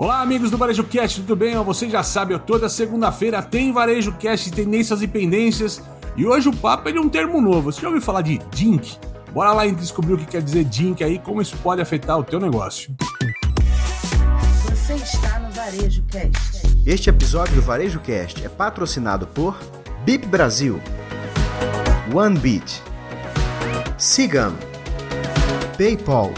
Olá, amigos do Varejo Cast, tudo bem? Você já sabe, toda segunda-feira tem Varejo Cast, tendências e pendências. E hoje o papo é um termo novo. Você já ouviu falar de DINC? Bora lá e descobrir o que quer dizer DINC aí, como isso pode afetar o teu negócio. Você está no Varejo Cast. Este episódio do Varejo Cast é patrocinado por BIP Brasil, OneBeat, Sigam, PayPal.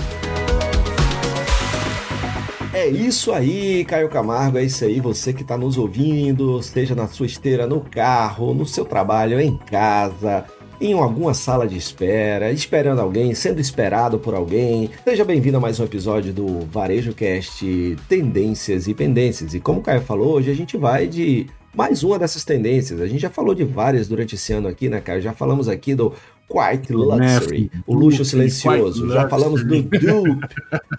É isso aí, Caio Camargo, é isso aí, você que está nos ouvindo, seja na sua esteira, no carro, no seu trabalho, em casa, em alguma sala de espera, esperando alguém, sendo esperado por alguém. Seja bem-vindo a mais um episódio do Varejo Cast Tendências e Pendências. E como o Caio falou, hoje a gente vai de mais uma dessas tendências. A gente já falou de várias durante esse ano aqui, né, Caio? Já falamos aqui do Quiet Luxury, o luxo silencioso, já falamos do dupe,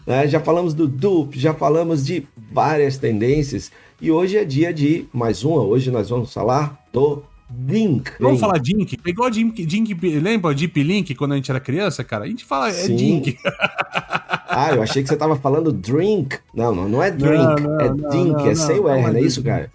né? Já falamos do dupe, já falamos de várias tendências e hoje é dia de mais uma, hoje nós vamos falar do DINC. Vamos falar DINC? Igual DINC, lembra Deep Link quando a gente era criança, cara? A gente fala DINC. Ah, eu achei que você tava falando drink. Não é drink, é DINC, é sem o R, não é isso, cara?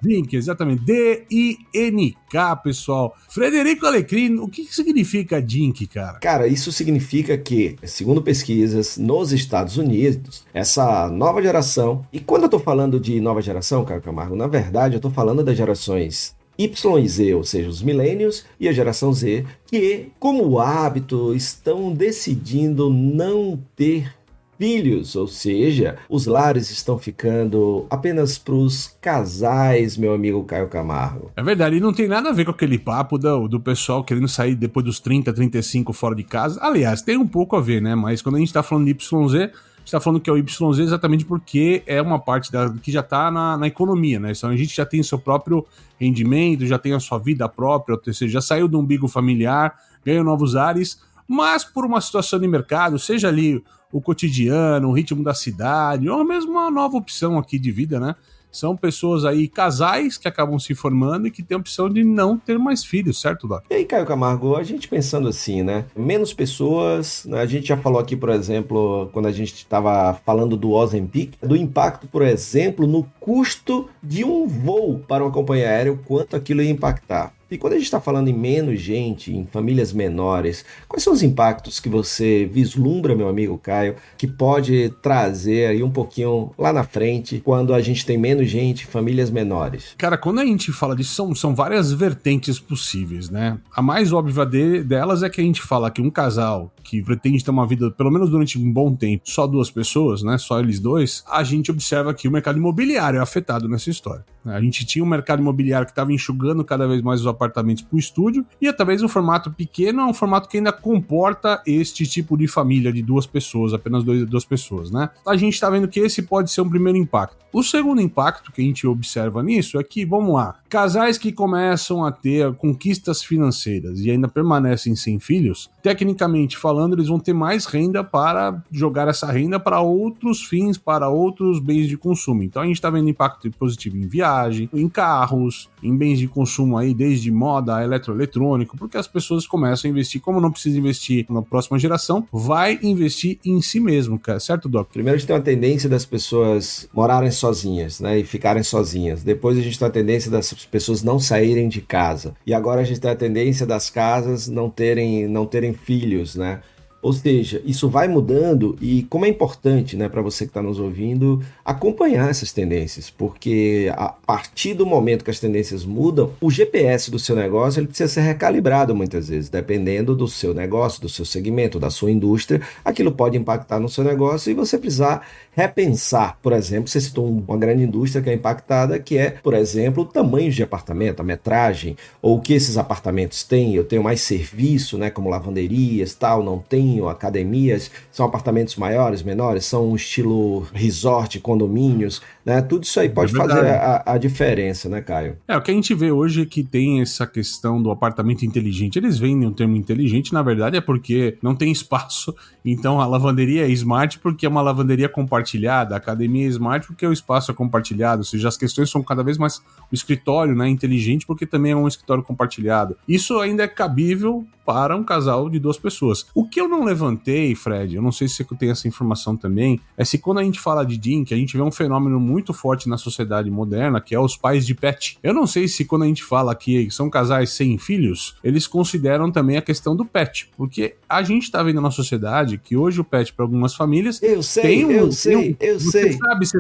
DINC, exatamente. D-I-N-K, pessoal. Frederico Alecrim, o que significa DINC, cara? Cara, isso significa que, segundo pesquisas nos Estados Unidos, essa nova geração, e quando eu tô falando de nova geração, Caio Camargo, na verdade eu tô falando das gerações Y e Z, ou seja, os millennials e a geração Z, que, como hábito, estão decidindo não ter filhos, ou seja, os lares estão ficando apenas para os casais, meu amigo Caio Camargo. É verdade, e não tem nada a ver com aquele papo do pessoal querendo sair depois dos 30, 35 fora de casa. Aliás, tem um pouco a ver, né? Mas quando a gente tá falando de YZ, a gente tá falando que é o YZ exatamente porque é uma parte que já está na economia, né? Então a gente já tem seu próprio rendimento, já tem a sua vida própria, ou seja, já saiu do umbigo familiar, ganhou novos ares, mas por uma situação de mercado, seja ali o cotidiano, o ritmo da cidade, ou mesmo uma nova opção aqui de vida, né? São pessoas aí, casais que acabam se formando e que têm a opção de não ter mais filhos, certo, Doc? E aí, Caio Camargo, a gente pensando assim, né? Menos pessoas, né? A gente já falou aqui, por exemplo, quando a gente estava falando do Ozempic, do impacto, por exemplo, no custo de um voo para uma companhia aérea, o quanto aquilo ia impactar. E quando a gente está falando em menos gente, em famílias menores, quais são os impactos que você vislumbra, meu amigo Caio, que pode trazer aí um pouquinho lá na frente, quando a gente tem menos gente, famílias menores? Cara, quando a gente fala disso, são várias vertentes possíveis, né? A mais óbvia delas é que a gente fala que um casal que pretende ter uma vida, pelo menos durante um bom tempo, só duas pessoas, né? Só eles dois, a gente observa que o mercado imobiliário é afetado nessa história. A gente tinha um mercado imobiliário que estava enxugando cada vez mais os apartamentos para o estúdio, e talvez um formato pequeno é um formato que ainda comporta este tipo de família de duas pessoas, apenas duas pessoas, né? A gente está vendo que esse pode ser um primeiro impacto. O segundo impacto que a gente observa nisso é que, vamos lá, casais que começam a ter conquistas financeiras e ainda permanecem sem filhos, tecnicamente falando, eles vão ter mais renda para jogar essa renda para outros fins, para outros bens de consumo. Então a gente está vendo impacto positivo em viagem, em carros, em bens de consumo aí, desde moda, eletroeletrônico, porque as pessoas começam a investir, como não precisa investir na próxima geração, vai investir em si mesmo, cara, certo, Doc? Primeiro a gente tem uma tendência das pessoas morarem sozinhas, né, e ficarem sozinhas. Depois a gente tem a tendência das pessoas não saírem de casa. E agora a gente tem a tendência das casas não terem filhos, né? Ou seja, isso vai mudando e como é importante, né, para você que está nos ouvindo, acompanhar essas tendências, porque a partir do momento que as tendências mudam, o GPS do seu negócio ele precisa ser recalibrado muitas vezes, dependendo do seu negócio, do seu segmento, da sua indústria, aquilo pode impactar no seu negócio e você precisar repensar. Por exemplo, você citou uma grande indústria que é impactada, que é, por exemplo, o tamanho de apartamento, a metragem, ou o que esses apartamentos têm. Eu tenho mais serviço, né, como lavanderias, tal, não tenho academias, são apartamentos maiores, menores, são um estilo resort, condomínios, né? Tudo isso aí pode fazer a diferença, né, Caio? O que a gente vê hoje é que tem essa questão do apartamento inteligente. Eles vendem o termo inteligente, na verdade é porque não tem espaço, então a lavanderia é smart porque é uma lavanderia compartilhada, a academia é smart porque o espaço é compartilhado, ou seja, as questões são cada vez mais o escritório, né, inteligente porque também é um escritório compartilhado. Isso ainda é cabível para um casal de 2 pessoas. O que eu não levantei, Fred, eu não sei se você tem essa informação também, é se quando a gente fala de DINK, a gente vê um fenômeno muito forte na sociedade moderna, que é os pais de pet. Eu não sei se quando a gente fala que são casais sem filhos, eles consideram também a questão do pet, porque a gente tá vendo na sociedade que hoje o pet para algumas famílias eu sei. Você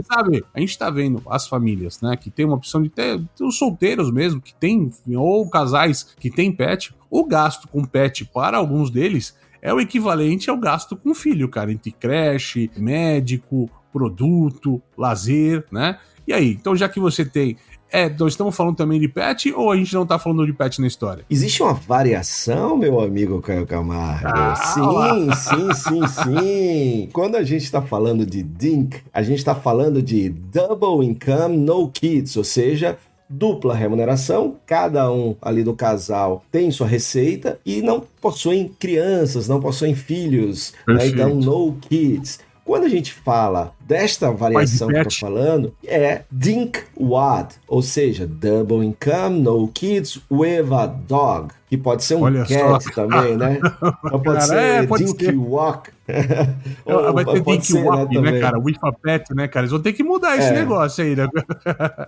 sabe, a gente tá vendo as famílias, né, que tem uma opção de ter os solteiros mesmo, que tem, ou casais que tem pet, o gasto com pet para alguns deles é o equivalente ao gasto com filho, cara, entre creche, médico, produto, lazer, né? E aí, então já que você tem... nós estamos falando também de pet ou a gente não tá falando de pet na história? Existe uma variação, meu amigo Caio Camargo. Sim. Quando a gente está falando de DINK, a gente está falando de Double Income No Kids, ou seja, dupla remuneração, cada um ali do casal tem sua receita e não possuem crianças, não possuem filhos, né? Então no kids. Quando a gente fala desta variação que eu tô falando, é DINK-WAD, ou seja, Double Income No Kids with a Dog, que pode ser um cat também, né? Ou pode ser DINK-WALK. Vai ter DINK-WALK, né, cara? With a Pet, né, cara? Eles vão ter que mudar esse negócio aí, né?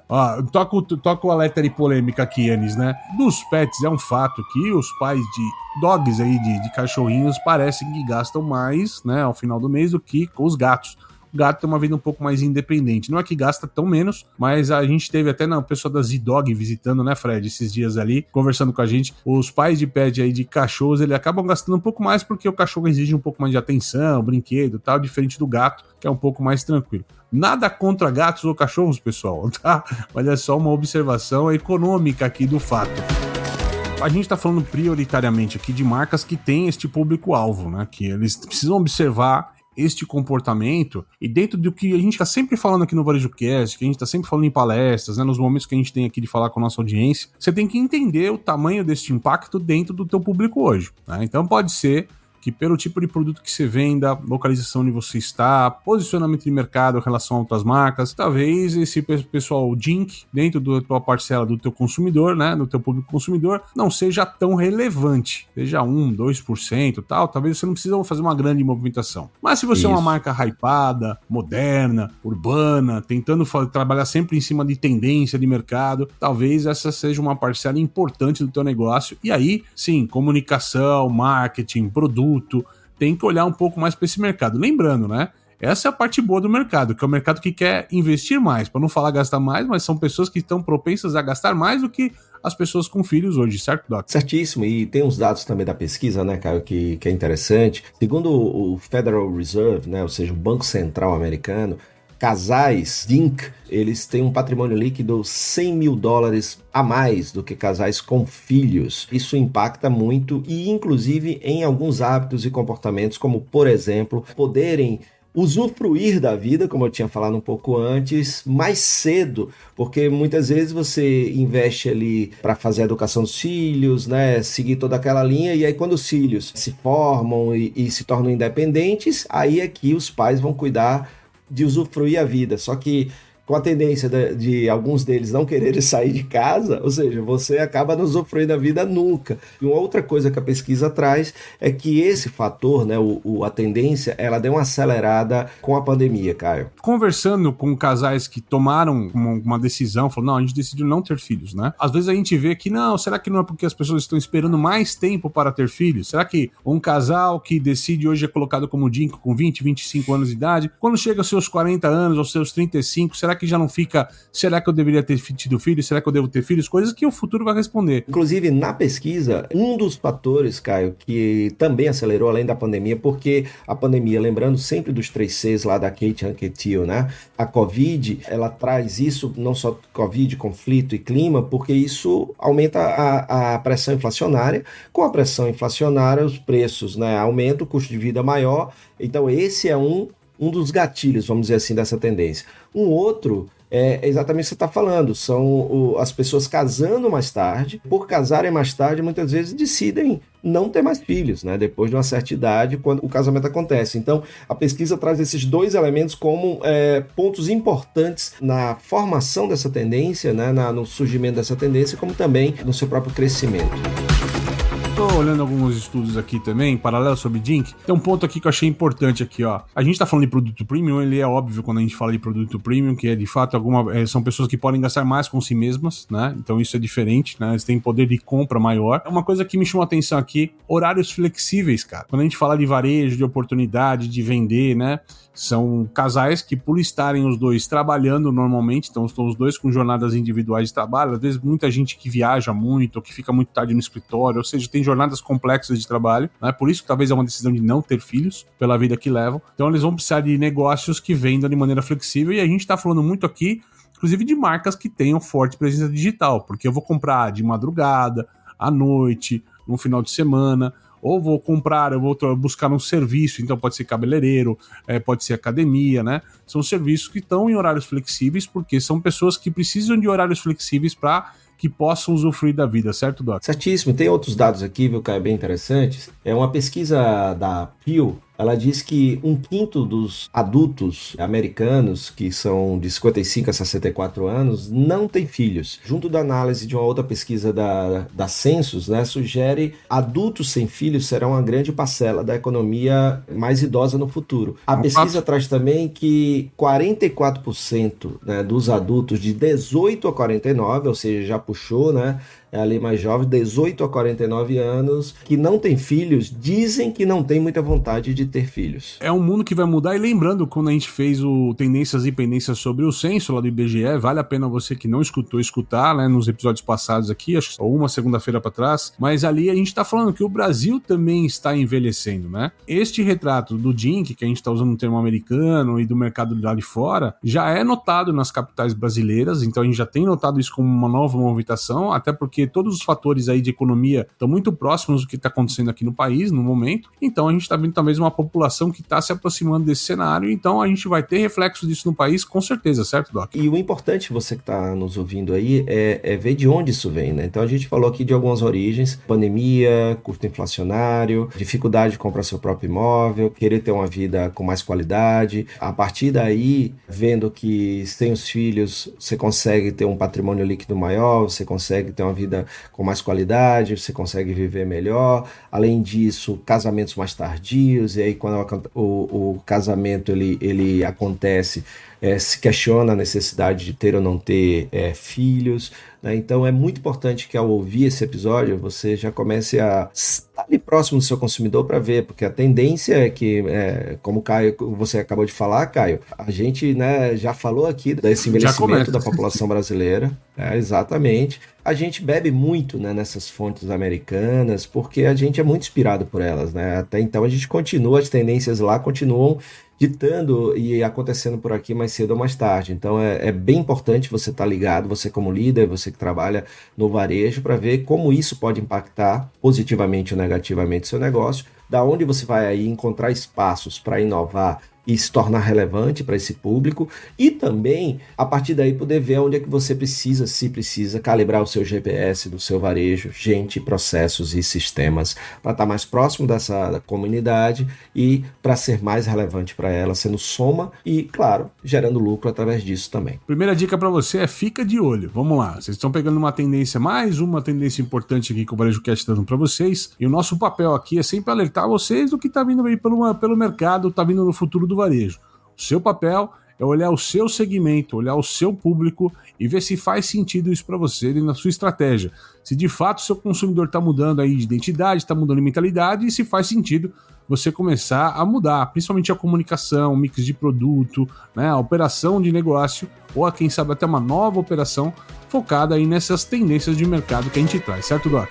Ó, toca o alerta de polêmica aqui, Anis, né? Dos pets, é um fato que os pais de dogs aí, de cachorrinhos, parecem que gastam mais, né, ao final do mês do que com os gatos. O gato tem uma vida um pouco mais independente. Não é que gasta tão menos, mas a gente teve até na pessoa da Z-Dog visitando, né, Fred, esses dias ali, conversando com a gente. Os pais de pet aí de cachorros, eles acabam gastando um pouco mais porque o cachorro exige um pouco mais de atenção, brinquedo e tal, diferente do gato, que é um pouco mais tranquilo. Nada contra gatos ou cachorros, pessoal, tá? Mas é só uma observação econômica aqui do fato. A gente tá falando prioritariamente aqui de marcas que têm este público-alvo, né? Que eles precisam observar este comportamento e dentro do que a gente tá sempre falando aqui no VarejoCast, que a gente tá sempre falando em palestras, né? Nos momentos que a gente tem aqui de falar com a nossa audiência, você tem que entender o tamanho deste impacto dentro do teu público hoje, né? Então pode ser que pelo tipo de produto que você venda, localização onde você está, posicionamento de mercado em relação a outras marcas, talvez esse pessoal DINK dentro da tua parcela do teu consumidor, né, do teu público consumidor, não seja tão relevante, seja 1%, 2%, tal, talvez você não precisa fazer uma grande movimentação. Mas se você é uma marca hypada, moderna, urbana, tentando trabalhar sempre em cima de tendência de mercado, talvez essa seja uma parcela importante do teu negócio, e aí, sim, comunicação, marketing, produto, tem que olhar um pouco mais para esse mercado. Lembrando, né? Essa é a parte boa do mercado, que é o mercado que quer investir mais, para não falar gastar mais, mas são pessoas que estão propensas a gastar mais do que as pessoas com filhos hoje, certo, Doc? Certíssimo, e tem uns dados também da pesquisa, né, Caio, que é interessante. Segundo o Federal Reserve, né, ou seja, o Banco Central americano, casais DINK, eles têm um patrimônio líquido $100 mil a mais do que casais com filhos. Isso impacta muito e, inclusive, em alguns hábitos e comportamentos, como, por exemplo, poderem usufruir da vida, como eu tinha falado um pouco antes, mais cedo, porque muitas vezes você investe ali para fazer a educação dos filhos, né, seguir toda aquela linha, e aí quando os filhos se formam e se tornam independentes, aí é que os pais vão cuidar de usufruir a vida, só que com a tendência de alguns deles não quererem sair de casa, ou seja, você acaba não usufruindo da vida nunca. E uma outra coisa que a pesquisa traz é que esse fator, né, a tendência, ela deu uma acelerada com a pandemia, Caio. Conversando com casais que tomaram uma decisão, falou, não, a gente decidiu não ter filhos, né? Às vezes a gente vê que, não, será que não é porque as pessoas estão esperando mais tempo para ter filhos? Será que um casal que decide hoje é colocado como DINK com 20, 25 anos de idade, quando chega aos seus 40 anos, aos seus 35, será que já não fica, será que eu deveria ter tido filhos? Será que eu devo ter filhos? Coisas que o futuro vai responder. Inclusive, na pesquisa, um dos fatores, Caio, que também acelerou além da pandemia, porque a pandemia, lembrando sempre dos 3 Cs lá da Kate Anquetil, né? A Covid, ela traz isso, não só Covid, conflito e clima, porque isso aumenta a pressão inflacionária. Com a pressão inflacionária, os preços, né, aumentam, o custo de vida é maior. Então, esse é um dos gatilhos, vamos dizer assim, dessa tendência. Um outro é exatamente o que você está falando, são as pessoas casando mais tarde, por casarem mais tarde, muitas vezes decidem não ter mais filhos, né? Depois de uma certa idade, quando o casamento acontece. Então, a pesquisa traz esses 2 elementos como pontos importantes na formação dessa tendência, né? No surgimento dessa tendência, como também no seu próprio crescimento. Tô olhando alguns estudos aqui também, em paralelo sobre Dink. Tem um ponto aqui que eu achei importante aqui, ó. A gente tá falando de produto premium, ele é óbvio quando a gente fala de produto premium, que é de fato são pessoas que podem gastar mais com si mesmas, né? Então isso é diferente, né? Eles têm poder de compra maior. É uma coisa que me chamou a atenção aqui, horários flexíveis, cara. Quando a gente fala de varejo, de oportunidade, de vender, né? São casais que, por estarem os dois trabalhando normalmente, então estão os dois com jornadas individuais de trabalho, às vezes muita gente que viaja muito, ou que fica muito tarde no escritório, ou seja, tem jornadas complexas de trabalho, né? Por isso que talvez é uma decisão de não ter filhos, pela vida que levam. Então eles vão precisar de negócios que vendam de maneira flexível, e a gente tá falando muito aqui, inclusive de marcas que tenham forte presença digital, porque eu vou comprar de madrugada, à noite, no final de semana, ou vou buscar um serviço, então pode ser cabeleireiro, pode ser academia, né? São serviços que estão em horários flexíveis, porque são pessoas que precisam de horários flexíveis para que possam usufruir da vida, certo, Doc? Certíssimo. Tem outros dados aqui, viu, Caio, bem interessantes. É uma pesquisa da Pew. Ela diz que 1/5 dos adultos americanos, que são de 55 a 64 anos, não têm filhos. Junto da análise de uma outra pesquisa da Census, né, sugere adultos sem filhos serão uma grande parcela da economia mais idosa no futuro. A pesquisa traz também que 44%, né, dos adultos de 18 a 49, ou seja, já puxou, né, ali mais jovem, 18 a 49 anos, que não tem filhos, dizem que não tem muita vontade de ter filhos. É um mundo que vai mudar, e lembrando, quando a gente fez o Tendências e Pendências sobre o censo lá do IBGE, vale a pena você que não escutar, né, nos episódios passados aqui, acho que uma segunda-feira para trás, mas ali a gente tá falando que o Brasil também está envelhecendo, né? Este retrato do Dink, que a gente tá usando um termo americano, e do mercado lá de fora, já é notado nas capitais brasileiras, então a gente já tem notado isso como uma nova movimentação, até porque todos os fatores aí de economia estão muito próximos do que está acontecendo aqui no país, no momento. Então a gente está vendo talvez uma população que está se aproximando desse cenário, então a gente vai ter reflexo disso no país, com certeza, certo, Doc? E o importante, você que está nos ouvindo aí, é ver de onde isso vem, né? Então a gente falou aqui de algumas origens: pandemia, custo inflacionário, dificuldade de comprar seu próprio imóvel, querer ter uma vida com mais qualidade. A partir daí, vendo que sem os filhos você consegue ter um patrimônio líquido maior, você consegue ter uma vida com mais qualidade, você consegue viver melhor. Além disso, casamentos mais tardios, e aí quando o casamento ele acontece, se questiona a necessidade de ter ou não ter filhos, né? Então é muito importante que ao ouvir esse episódio você já comece a estar ali próximo do seu consumidor para ver, porque a tendência é que, como você acabou de falar, Caio, a gente, né, já falou aqui desse envelhecimento da população brasileira, exatamente. A gente bebe muito, né, nessas fontes americanas, porque a gente é muito inspirado por elas, né? Até então a gente continua, as tendências lá continuam ditando e acontecendo por aqui mais cedo ou mais tarde. Então é bem importante você estar ligado, você como líder, você que trabalha no varejo, para ver como isso pode impactar positivamente ou negativamente o seu negócio, da onde você vai aí encontrar espaços para inovar e se tornar relevante para esse público, e também, a partir daí, poder ver onde é que você precisa, se precisa, calibrar o seu GPS do seu varejo, gente, processos e sistemas, para estar mais próximo da comunidade e para ser mais relevante para ela, sendo soma e, claro, gerando lucro através disso também. Primeira dica para você é: fica de olho. Vamos lá, vocês estão pegando mais uma tendência importante aqui que o VarejoCast está dando para vocês, e o nosso papel aqui é sempre alertar vocês do que está vindo aí pelo mercado, está vindo no futuro do varejo. O seu papel é olhar o seu segmento, olhar o seu público e ver se faz sentido isso para você e na sua estratégia. Se de fato o seu consumidor está mudando aí de identidade, está mudando de mentalidade, e se faz sentido você começar a mudar, principalmente a comunicação, o mix de produto, né, a operação de negócio, ou quem sabe até uma nova operação focada aí nessas tendências de mercado que a gente traz, certo, Doc?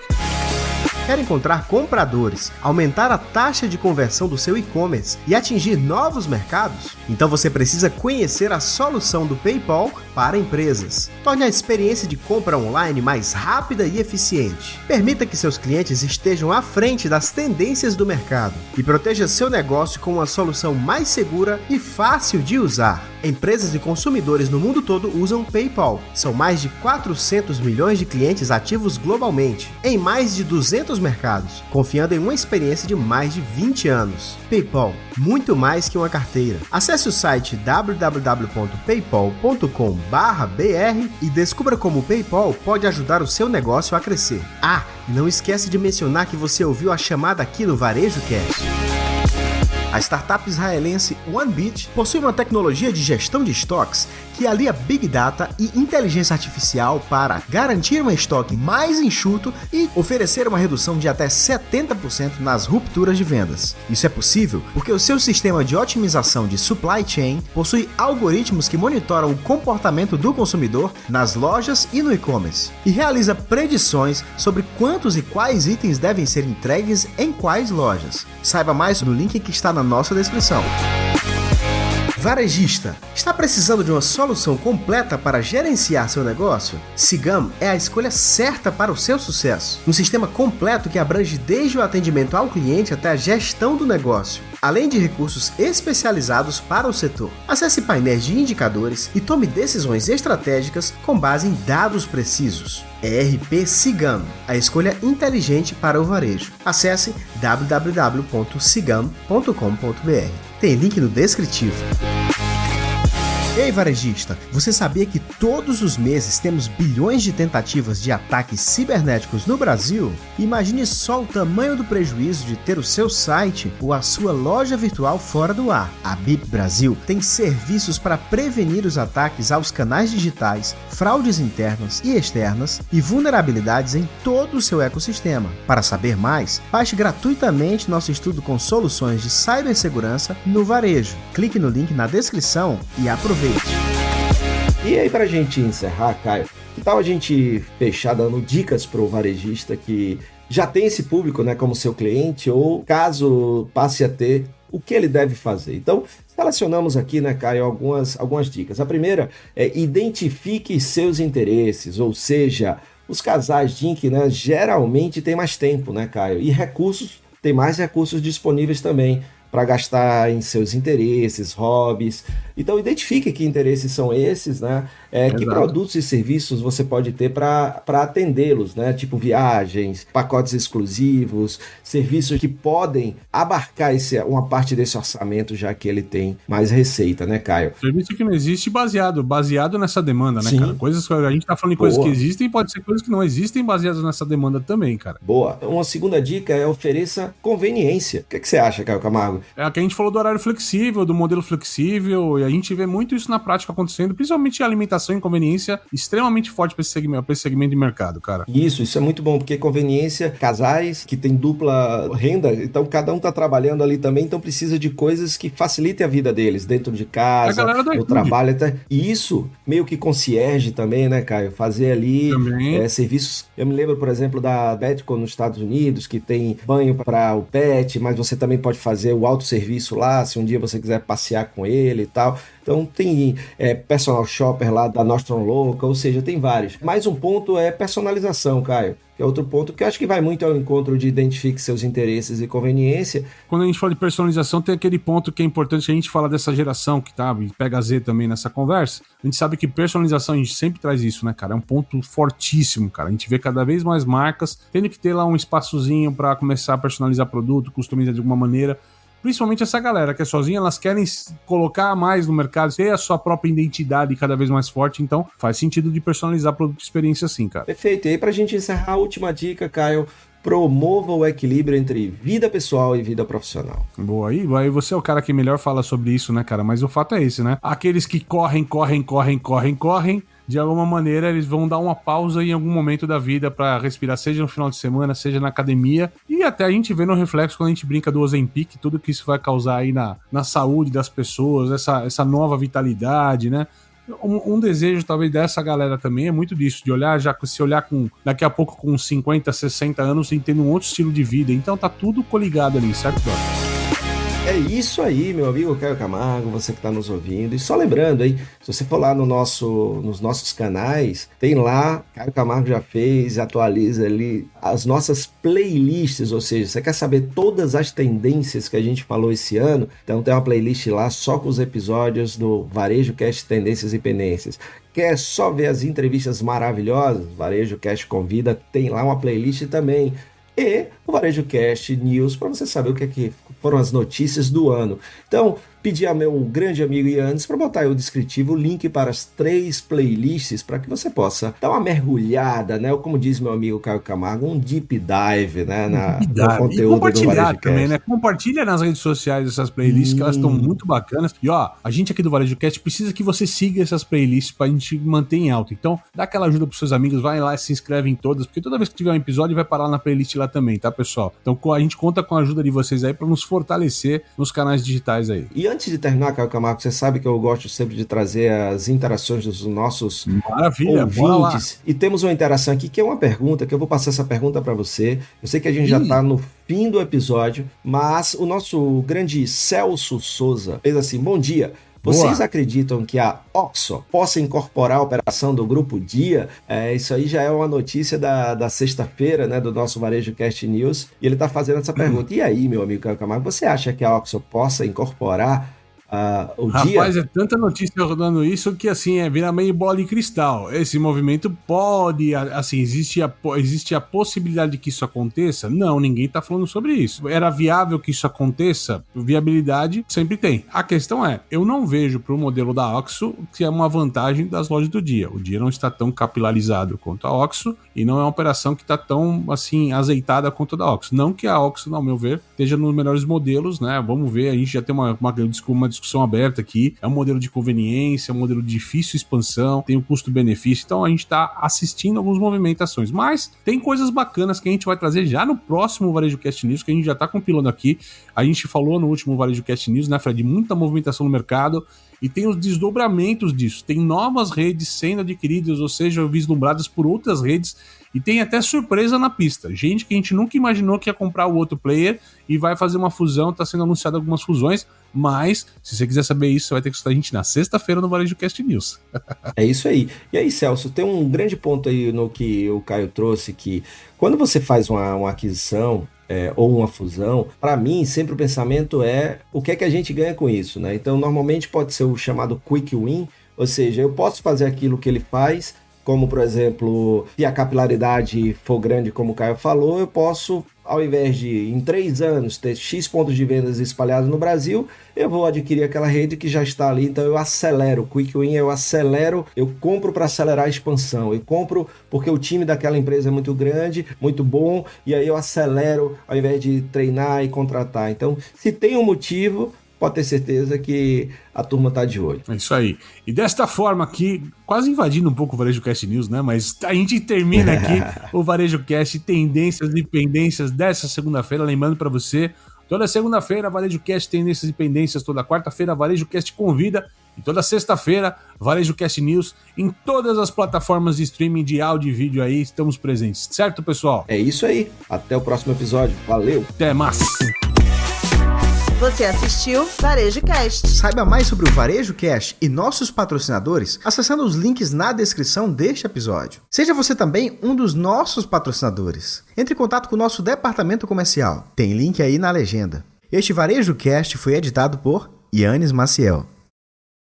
Quer encontrar compradores, aumentar a taxa de conversão do seu e-commerce e atingir novos mercados? Então você precisa conhecer a solução do PayPal para empresas. Torne a experiência de compra online mais rápida e eficiente. Permita que seus clientes estejam à frente das tendências do mercado e proteja seu negócio com uma solução mais segura e fácil de usar. Empresas e consumidores no mundo todo usam PayPal. São mais de 400 milhões de clientes ativos globalmente, em mais de 200 mercados, confiando em uma experiência de mais de 20 anos. PayPal, muito mais que uma carteira. Acesse o site www.paypal.com/varejo paypal.me/br e descubra como o PayPal pode ajudar o seu negócio a crescer. Ah, e não esquece de mencionar que você ouviu a chamada aqui no Varejo Cast. A startup israelense OneBit possui uma tecnologia de gestão de estoques que alia Big Data e inteligência artificial para garantir um estoque mais enxuto e oferecer uma redução de até 70% nas rupturas de vendas. Isso é possível porque o seu sistema de otimização de supply chain possui algoritmos que monitoram o comportamento do consumidor nas lojas e no e-commerce e realiza predições sobre quantos e quais itens devem ser entregues em quais lojas. Saiba mais no link que está na nossa descrição. Varejista, está precisando de uma solução completa para gerenciar seu negócio? Cigam é a escolha certa para o seu sucesso. Um sistema completo que abrange desde o atendimento ao cliente até a gestão do negócio, além de recursos especializados para o setor. Acesse painéis de indicadores e tome decisões estratégicas com base em dados precisos. ERP Cigam, a escolha inteligente para o varejo. Acesse www.cigam.com.br. Tem link no descritivo. Ei, varejista, você sabia que todos os meses temos bilhões de tentativas de ataques cibernéticos no Brasil? Imagine só o tamanho do prejuízo de ter o seu site ou a sua loja virtual fora do ar. A BIP Brasil tem serviços para prevenir os ataques aos canais digitais, fraudes internas e externas e vulnerabilidades em todo o seu ecossistema. Para saber mais, baixe gratuitamente nosso estudo com soluções de cibersegurança no varejo. Clique no link na descrição e aproveite. E aí, pra gente encerrar, Caio, que tal a gente fechar dando dicas pro varejista que já tem esse público, né, como seu cliente, ou caso passe a ter, o que ele deve fazer? Então, selecionamos aqui, né, Caio, algumas dicas. A primeira é identifique seus interesses, ou seja, os casais de Inc, né, geralmente tem mais tempo, né, Caio, e tem mais recursos disponíveis também para gastar em seus interesses, hobbies. Então, identifique que interesses são esses, né? Que produtos e serviços você pode ter para atendê-los, né? Tipo viagens, pacotes exclusivos, serviços que podem abarcar uma parte desse orçamento, já que ele tem mais receita, né, Caio? Serviço que não existe baseado nessa demanda, né, Sim. cara? Coisas que a gente tá falando de coisas que existem, pode ser coisas que não existem baseadas nessa demanda também, cara. Boa. Uma segunda dica é ofereça conveniência. O que você acha, Caio Camargo? É que a gente falou do horário flexível, do modelo flexível, e a gente vê muito isso na prática acontecendo, principalmente a alimentação e conveniência extremamente forte para esse segmento de mercado, cara. Isso é muito bom, porque conveniência, casais que têm dupla renda, então cada um tá trabalhando ali também, então precisa de coisas que facilitem a vida deles, dentro de casa, no trabalho, até. E isso meio que concierge também, né, Caio? Fazer ali serviços. Eu me lembro, por exemplo, da Betco nos Estados Unidos, que tem banho para o pet, mas você também pode fazer o autosserviço lá, se um dia você quiser passear com ele e tal. Então tem personal shopper lá da Nordstrom Local, ou seja, tem vários. Mais um ponto é personalização, Caio, que é outro ponto que eu acho que vai muito ao encontro de identifique seus interesses e conveniência. Quando a gente fala de personalização, tem aquele ponto que é importante a gente falar dessa geração que tá, e pega Z também nessa conversa. A gente sabe que personalização, a gente sempre traz isso, né, cara? É um ponto fortíssimo, cara. A gente vê cada vez mais marcas tendo que ter lá um espaçozinho para começar a personalizar produto, customizar de alguma maneira. Principalmente essa galera que é sozinha, elas querem colocar mais no mercado, ter a sua própria identidade cada vez mais forte, então faz sentido de personalizar produto e experiência assim, cara. Perfeito, e aí pra gente encerrar a última dica, Caio, promova o equilíbrio entre vida pessoal e vida profissional. Boa, aí você é o cara que melhor fala sobre isso, né, cara? Mas o fato é esse, né? Aqueles que correm, de alguma maneira eles vão dar uma pausa em algum momento da vida pra respirar, seja no final de semana, seja na academia, e até a gente vê no reflexo quando a gente brinca do Ozempic, tudo que isso vai causar aí na saúde das pessoas, essa nova vitalidade, né? Um desejo talvez dessa galera também é muito disso, de olhar, se olhar daqui a pouco com 50, 60 anos e tendo um outro estilo de vida, então tá tudo coligado ali, certo, Doc? É isso aí, meu amigo Caio Camargo, você que está nos ouvindo. E só lembrando aí, se você for lá nos nossos canais, tem lá, Caio Camargo já fez, atualiza ali as nossas playlists, ou seja, você quer saber todas as tendências que a gente falou esse ano? Então tem uma playlist lá só com os episódios do Varejo Cast Tendências e Pendências. Quer só ver as entrevistas maravilhosas? Varejo Cast Convida, tem lá uma playlist também. E o Varejo Cast News, para você saber o que foram as notícias do ano. Então, pedir ao meu grande amigo Yannis para botar aí o descritivo o link para as 3 playlists para que você possa dar uma mergulhada, né? Ou como diz meu amigo Caio Camargo, um deep dive, né? No conteúdo e compartilhar do também, né? Compartilha nas redes sociais essas playlists, que elas estão muito bacanas. E ó, a gente aqui do Varejo Cast precisa que você siga essas playlists pra gente manter em alta. Então, dá aquela ajuda pros seus amigos, vai lá e se inscreve em todas, porque toda vez que tiver um episódio vai parar na playlist lá também, tá, pessoal? Então, a gente conta com a ajuda de vocês aí pra nos fortalecer nos canais digitais aí. E antes de terminar, Caio Camargo, você sabe que eu gosto sempre de trazer as interações dos nossos ouvintes. E temos uma interação aqui que é uma pergunta, que eu vou passar essa pergunta pra você. Eu sei que a gente já tá no fim do episódio, mas o nosso grande Celso Souza fez assim: bom dia. Vocês acreditam que a OXXO possa incorporar a operação do Grupo Dia? Isso aí já é uma notícia da sexta-feira, né, do nosso Varejo Cast News, e ele está fazendo essa pergunta. E aí, meu amigo Caio Camargo, você acha que a OXXO possa incorporar o Dia? Rapaz, é tanta notícia rodando isso que, assim, vira meio bola de cristal. Esse movimento pode, assim, existe a possibilidade de que isso aconteça? Não, ninguém tá falando sobre isso. Era viável que isso aconteça? Viabilidade sempre tem. A questão é, eu não vejo pro modelo da OXXO que é uma vantagem das lojas do Dia. O Dia não está tão capilarizado quanto a OXXO e não é uma operação que tá tão, assim, azeitada quanto a da OXXO. Não que a OXXO, ao meu ver, esteja nos melhores modelos, né? Vamos ver, a gente já tem uma discussão aberta aqui, é um modelo de conveniência, é um modelo de difícil expansão, tem o custo-benefício, então a gente está assistindo algumas movimentações, mas tem coisas bacanas que a gente vai trazer já no próximo Varejo Cast News, que a gente já está compilando aqui. A gente falou no último Varejo Cast News, né, Fred, muita movimentação no mercado, e tem os desdobramentos disso, tem novas redes sendo adquiridas, ou seja, vislumbradas por outras redes, e tem até surpresa na pista. Gente que a gente nunca imaginou que ia comprar o outro player e vai fazer uma fusão, tá sendo anunciado algumas fusões, mas se você quiser saber isso, você vai ter que escutar a gente na sexta-feira no Varejo Cast News. É isso aí. E aí, Celso, tem um grande ponto aí no que o Caio trouxe, que quando você faz uma aquisição ou uma fusão, para mim, sempre o pensamento é o que é que a gente ganha com isso, né? Então, normalmente pode ser o chamado quick win, ou seja, eu posso fazer aquilo que ele faz, como, por exemplo, se a capilaridade for grande, como o Caio falou, eu posso, ao invés de, em 3 anos, ter X pontos de vendas espalhados no Brasil, eu vou adquirir aquela rede que já está ali, então eu acelero. Quick Win, eu compro para acelerar a expansão, eu compro porque o time daquela empresa é muito grande, muito bom, e aí eu acelero ao invés de treinar e contratar. Então, se tem um motivo, pode ter certeza que a turma tá de olho. É isso aí. E desta forma aqui, quase invadindo um pouco o Varejo Cast News, né? Mas a gente termina aqui o Varejo Cast Tendências e Pendências dessa segunda-feira. Lembrando para você, toda segunda-feira, Varejo Cast Tendências e Pendências. Toda quarta-feira, Varejo Cast Convida. E toda sexta-feira, Varejo Cast News. Em todas as plataformas de streaming de áudio e vídeo aí, estamos presentes. Certo, pessoal? É isso aí. Até o próximo episódio. Valeu! Até mais! Você assistiu Varejo Cast. Saiba mais sobre o Varejo Cast e nossos patrocinadores acessando os links na descrição deste episódio. Seja você também um dos nossos patrocinadores. Entre em contato com o nosso departamento comercial. Tem link aí na legenda. Este Varejo Cast foi editado por Yannis Maciel.